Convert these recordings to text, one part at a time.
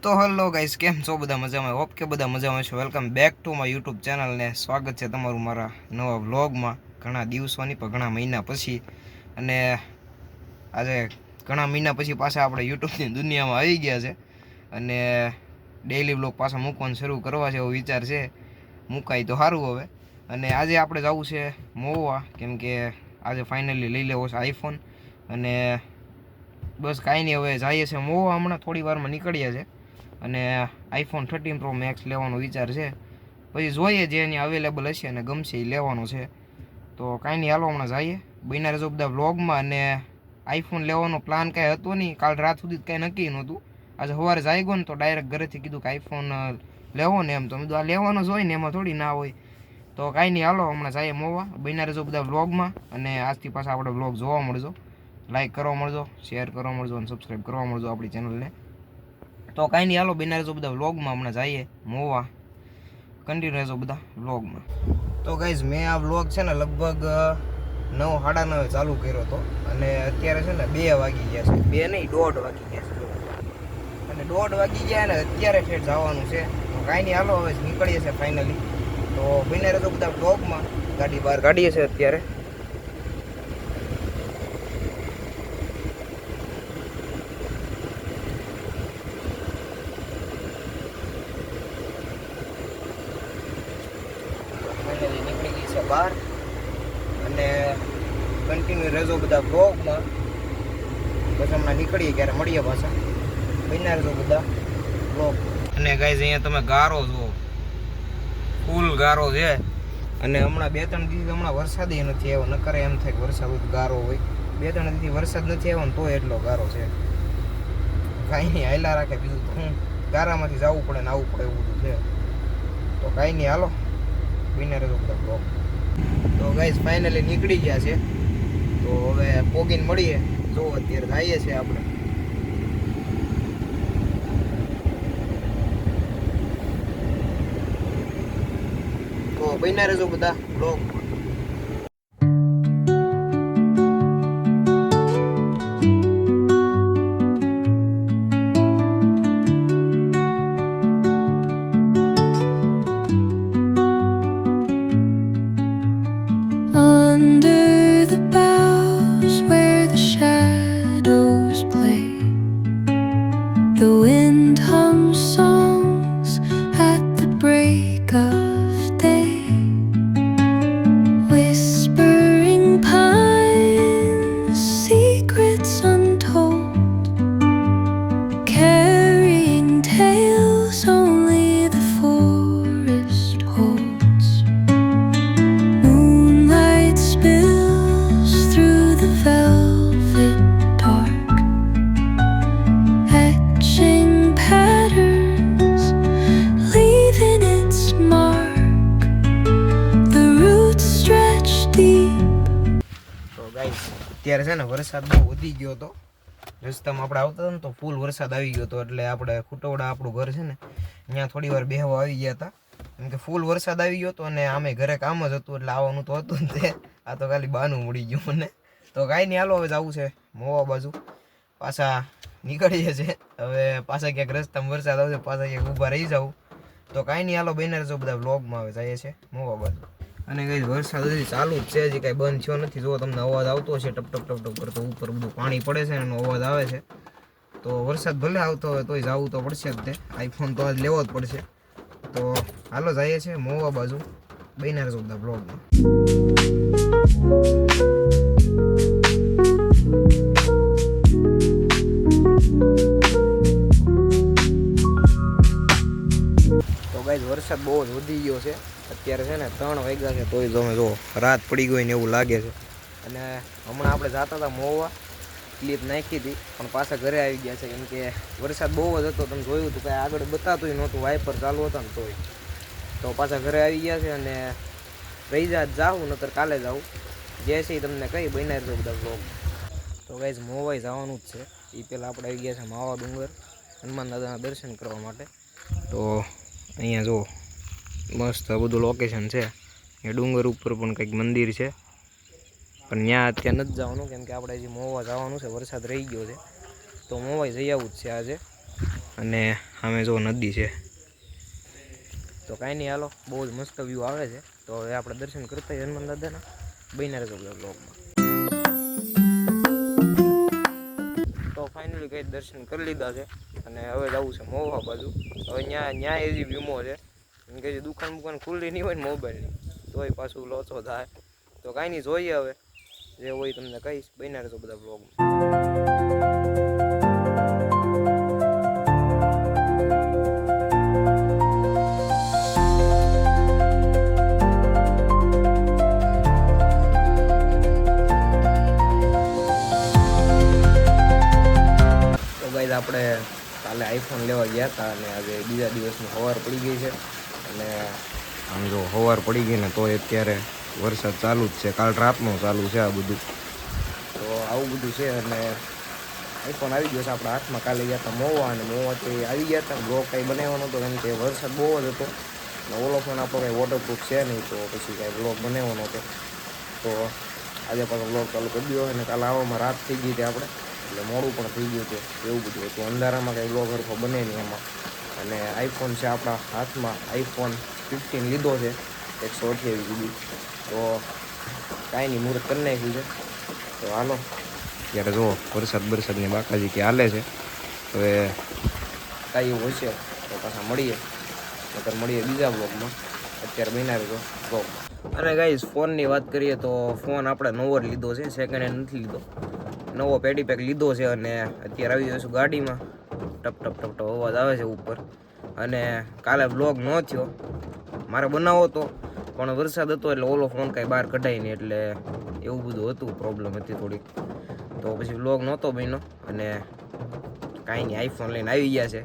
તો hello guys, કેમ છો? બધા મજામાં? હોપ કે બધા મજામાં છો. Welcome back to my YouTube channel ને સ્વાગત છે તમારું મારા નવા વ્લોગમાં. ઘણા દિવસોની પણ ઘણા મહિના પછી, અને આજે ઘણા મહિના પછી પાછા આપણે યુટ્યુબની દુનિયામાં આવી ગયા છે અને ડેઈલી વ્લોગ પાછા મૂકવાનું શરૂ કરવા છે એવો વિચાર છે. મુકાય તો સારું હવે. અને આજે આપણે જવું છે મોવા, કેમ કે આજે ફાઇનલી લઈ લેવો છે આઈફોન. અને બસ કાંઈ નહીં, હવે જઈએ છે મોવા. હમણાં થોડી વારમાં નીકળ્યા છે અને આઈફોન 13 પ્રો મેક્સ લેવાનો વિચાર છે. પછી જોઈએ જે એની અવેલેબલ હશે અને ગમશે એ લેવાનો છે. તો કાંઈ નહીં, હાલો હમણાં જઈએ. બન્યા રહેજો બધા વ્લોગમાં. અને આઈફોન લેવાનો પ્લાન કાંઈ હતો નહીં, કાલ રાત સુધી કાંઈ નક્કી નહોતું. આજે સવારે જાય ગયો ને તો ડાયરેક્ટ ઘરેથી કીધું કે આઈફોન લેવો ને. એમ તો આ લેવાનો જ હોય ને, એમાં થોડી ના હોય. તો કાંઈ નહીં, હાલો હમણાં જઈએ મોવા. બન્યા રહેજો બધા વ્લોગમાં. અને આજથી પાછા આપણે વ્લોગ જોવા મળજો. લાઈક કરવા મળજો, શેર કરવા મળજો અને સબસ્ક્રાઈબ કરવા મળજો આપણી ચેનલને. તો કાંઈ નહીં, હાલો બન્યા રહેજો બધા વ્લોગમાં. હમણાં જઈએ મોવા. કન્ટિન્યુ રહેજો બધા વ્લોગમાં. તો ગાઈઝ, મેં આ વ્લોગ છે ને લગભગ 9:30 ચાલુ કર્યો હતો અને અત્યારે છે ને 2 વાગી ગયા છે. 2 નહીં, 1:30 વાગી ગયા છે. અને 1:30 વાગી ગયા ને અત્યારે ઠેઠ જવાનું છે. તો કાંઈ નહીં, હાલો હવે નીકળીએ છીએ ફાઇનલી. તો બન્યા રહેજો બધા વ્લોગમાં. ગાડી બહાર કાઢીએ છીએ અત્યારે. નીકળી ગઈ છે બહાર અને કન્ટિન્યુ રહેજો બધા વ્લોગમાં. બસ હમણાં નીકળીએ ક્યારે મળીએ પાછા. બન્યા રહેજો બધા વ્લોગ. અને ગાઈઝ, અહીંયા તમે ગારો જુઓ, ફૂલ ગારો છે. અને હમણાં 2-3 દિવસ હમણાં વરસાદ નથી આવ્યો. નકર એમ થાય કે વરસાદ હોય ગારો હોય. 2-3 દિવસથી વરસાદ નથી આવ્યો ને તોય એટલો ગારો છે. કાંઈ નહીં, હાયલા રાખે. બીજું તો હું ગારામાંથી જવું પડે ને આવવું પડે એવું બધું છે. તો કાંઈ નહીં, હાલો બન્યા રહેજો બધા બ્લોગ. તો ગાઈઝ, ફાઇનલી નીકળી ગયા છે. તો હવે પોગીને મળીએ. જો અત્યારે જઈએ છીએ આપણે. તો બન્યા રહેજો બધા blog. Under the boughs where the shadows play, the wind hums songs at the break of day. Whispering pines, secrets untold, carrying tales only the forest holds. Moonlight spills through the velvet dark, etching patterns, leaving its mark. The roots stretch deep. તો guys, અત્યારે છે ને વરસાદ બહુ વધી ગયો હતો. રસ્તામાં આપણે આવતા હતા ને તો ફૂલ વરસાદ આવી ગયો હતો. એટલે આપણે ખુટવડા, આપણું ઘર છે ને, અહીંયા થોડી વાર બેહવા આવી ગયા હતા. કેમ કે ફૂલ વરસાદ આવી ગયો હતો અને આમે ઘરે કામ જ હતું, એટલે આવવાનું તો હતું ને તે. આ તો ખાલી બહાનું મળી ગયું મને. તો કાંઈ નહીં, હાલો હવે જવું છે મોવા બાજુ. પાછા નીકળીએ છીએ હવે. પાછા ક્યાંક રસ્તામાં વરસાદ આવશે, પાછા ક્યાંક ઊભા રહી જાઉં. તો કાંઈ નહીં, હાલો બન્યા રહેજો બધા વ્લોગમાં. હવે જઈએ છીએ મોવા બાજુ. અને કંઈ વરસાદ હજી ચાલુ જ છે, હજી કાંઈ બંધ થયો નથી. જો તમને અવાજ આવતો હશે ટપ ટપ ટપ ટપ કરતો, ઉપર બધું પાણી પડે છે એનો અવાજ આવે છે. તો વરસાદ ભલે આવતો હોય તોય જવું તો પડશે જ તે. આઈફોન તો આજ લેવો જ પડશે. તો હાલો જઈએ છીએ મોવા બાજુ. બન્યા રહેજો બધા બ્લોગમાં. તો ગાઈઝ, વરસાદ બહુ જ વધી ગયો છે. અત્યારે છે ને 3 વાગ્યા છે તોય તમે જો રાત પડી ગઈ ને એવું લાગે છે. અને હમણાં આપણે જતા હતા મોવા, ક્લિપ નાખી હતી પણ પાછા ઘરે આવી ગયા છે. કેમ કે વરસાદ બહુ જ હતો. તમે જોયું હતું, કાંઈ આગળ બતાતું નહોતું, વાઇપર ચાલુ હતા ને તોય. તો પાછા ઘરે આવી ગયા છે અને રહી જાઉં નકર કાલે જાઉં. જે છે એ તમને કઈ બન્યા રહેજો બધા બ્લોગ. તો ગાઈઝ, મોવાઈ જવાનું જ છે. એ પહેલાં આપણે આવી ગયા છે માવા ડુંગર, હનુમાન દાદાના દર્શન કરવા માટે. તો અહીંયા જો મસ્ત બધું લોકેશન છે. એ ડુંગર ઉપર પણ કંઈક મંદિર છે, પણ ત્યાં અત્યારે નથી જવાનું કેમ કે આપણે હજી મોવા જવાનું છે. વરસાદ રહી ગયો છે તો મોવાઈ જઈ આવવું જ છે આજે. અને સામે જો નદી છે. તો કાંઈ નહીં, હાલો, બહુ જ મસ્ત વ્યૂ આવે છે. તો હવે આપણે દર્શન કરતા હોય હનુમાન દાદાના. બન્યા રહેજો બધા બ્લોગમાં. તો ફાઇનલી કંઈ દર્શન કરી લીધા છે અને હવે જવું છે મોવા બાજુ. હવે ન્યા એવી વીમો છે એમ કે દુકાન ખુલ્લી નહીં હોય ને મોબાઈલની, તોય પાછું લોચો થાય. તો કાંઈ નહીં, જોઈએ હવે જે હોય તમને કહીશ. બન્યા રહેજો બધા બ્લોગમાં. આપણે કાલે આઈફોન લેવા ગયા હતા અને આજે બીજા દિવસની સવાર પડી ગઈ છે. અને આમ જો સવાર પડી ગઈ ને તો અત્યારે વરસાદ ચાલુ જ છે. કાલ રાતનો ચાલુ છે આ બધું. તો આવું બધું છે. અને આઈફોન આવી ગયો છે આપણા હાથમાં. કાલે ગયા હતા મોવા અને મોવાથી આવી ગયા હતા. બ્લોગ કંઈ બનાવવાનો હતો કેમ કે વરસાદ બહુ જ હતો અને ઓલો ફોન આપણો કંઈ વોટરપ્રૂફ છે નહીં, તો પછી કાંઈ બ્લોગ બનાવવાનો હતો. તો આજે પાછો બ્લોગ ચાલુ કરી દીધો. અને કાલે આવવામાં રાત થઈ ગઈ હતી આપણે, એટલે મોડું પણ થઈ ગયું હતું. એવું બધું હતું. અંધારામાં કંઈ બ્લોગ હરખો બને નહીં એમાં. અને આઈફોન છે આપણા હાથમાં. આઈફોન 15 લીધો છે 128 GB. તો કાંઈ નહીં, મુહૂર્ત કરી નાખ્યું છે. તો હાલો, ત્યારે જુઓ વરસાદની બાકાજી કે હાલે છે. હવે કાંઈ એવું હશે તો પાછા મળીએ, નકર મળીએ બીજા બ્લોગમાં. અત્યારે બન્યા રહેજો બ્લોગમાં. અને ગાઈઝ, ફોનની વાત કરીએ તો ફોન આપણે નવો જ લીધો છે, સેકન્ડ હેન્ડ નથી લીધો. નવો પેડી પેક લીધો છે અને અત્યારે આવી જઈશું ગાડીમાં. ટપ ટપ ટપ ટપ અવાજ આવે છે ઉપર. અને કાલે બ્લોગ ન થયો, મારે બનાવવો હતો પણ વરસાદ હતો એટલે ઓલો ફોન કાંઈ બહાર કઢાય નહીં, એટલે એવું બધું હતું, પ્રોબ્લેમ હતી થોડીક. તો પછી બ્લોગ નહોતો બન્યો. અને કાંઈ નહીં, આઈફોન લઈને આવી ગયા છે.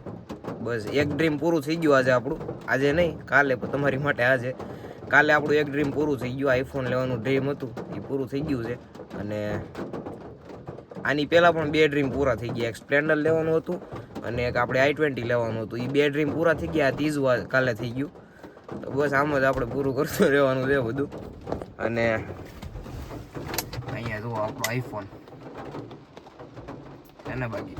બસ એક ડ્રીમ પૂરું થઈ ગયું આજે આપણું. આજે નહીં, કાલે, પણ તમારી માટે આજે. કાલે આપણું એક ડ્રીમ પૂરું થઈ ગયું. આઈફોન લેવાનું ડ્રીમ હતું એ પૂરું થઈ ગયું છે. અને આની પહેલાં પણ 2 ડ્રીમ પૂરા થઈ ગયા. એક સ્પ્લેન્ડર લેવાનું હતું અને એક આપણે i20 લેવાનું હતું. એ 2 ડ્રીમ પૂરા થઈ ગયા. ત્રીજું કાલે થઈ ગયું. તો બસ આમ જ આપણે પૂરું કરતું રહેવાનું છે બધું. અને અહીંયા જુઓ આપણો આઈફોન એને બાકી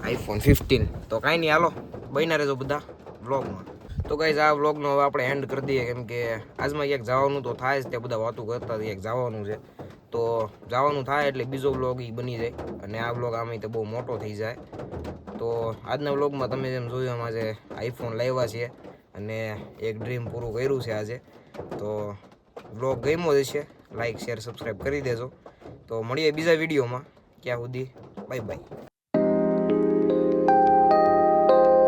આઈફોન 15. તો કાંઈ નહીં, હાલો, બન્યા રહેજો બધા બ્લોગમાં. તો ગાઈઝ, આ બ્લોગનો હવે આપણે એન્ડ કરી દઈએ કેમ કે આજમાં ક્યાંક જવાનું તો થાય જ. તે બધા વાતો કરતા ક્યાંક જવાનું છે. તો જવાનું થાય એટલે બીજો બ્લોગ એ બની જાય અને આ બ્લોગ આમાં તો બહુ મોટો થઈ જાય. તો આજના બ્લોગમાં તમે જેમ જોયું એમ આજે આઈફોન લાવ્યા છીએ અને એક ડ્રીમ પૂરું કર્યું છે આજે. તો બ્લોગ ગમ્યો જ છે, લાઈક શેર સબસ્ક્રાઈબ કરી દેજો. તો મળીએ બીજા વિડીયોમાં. ત્યાં સુધી બાય બાય.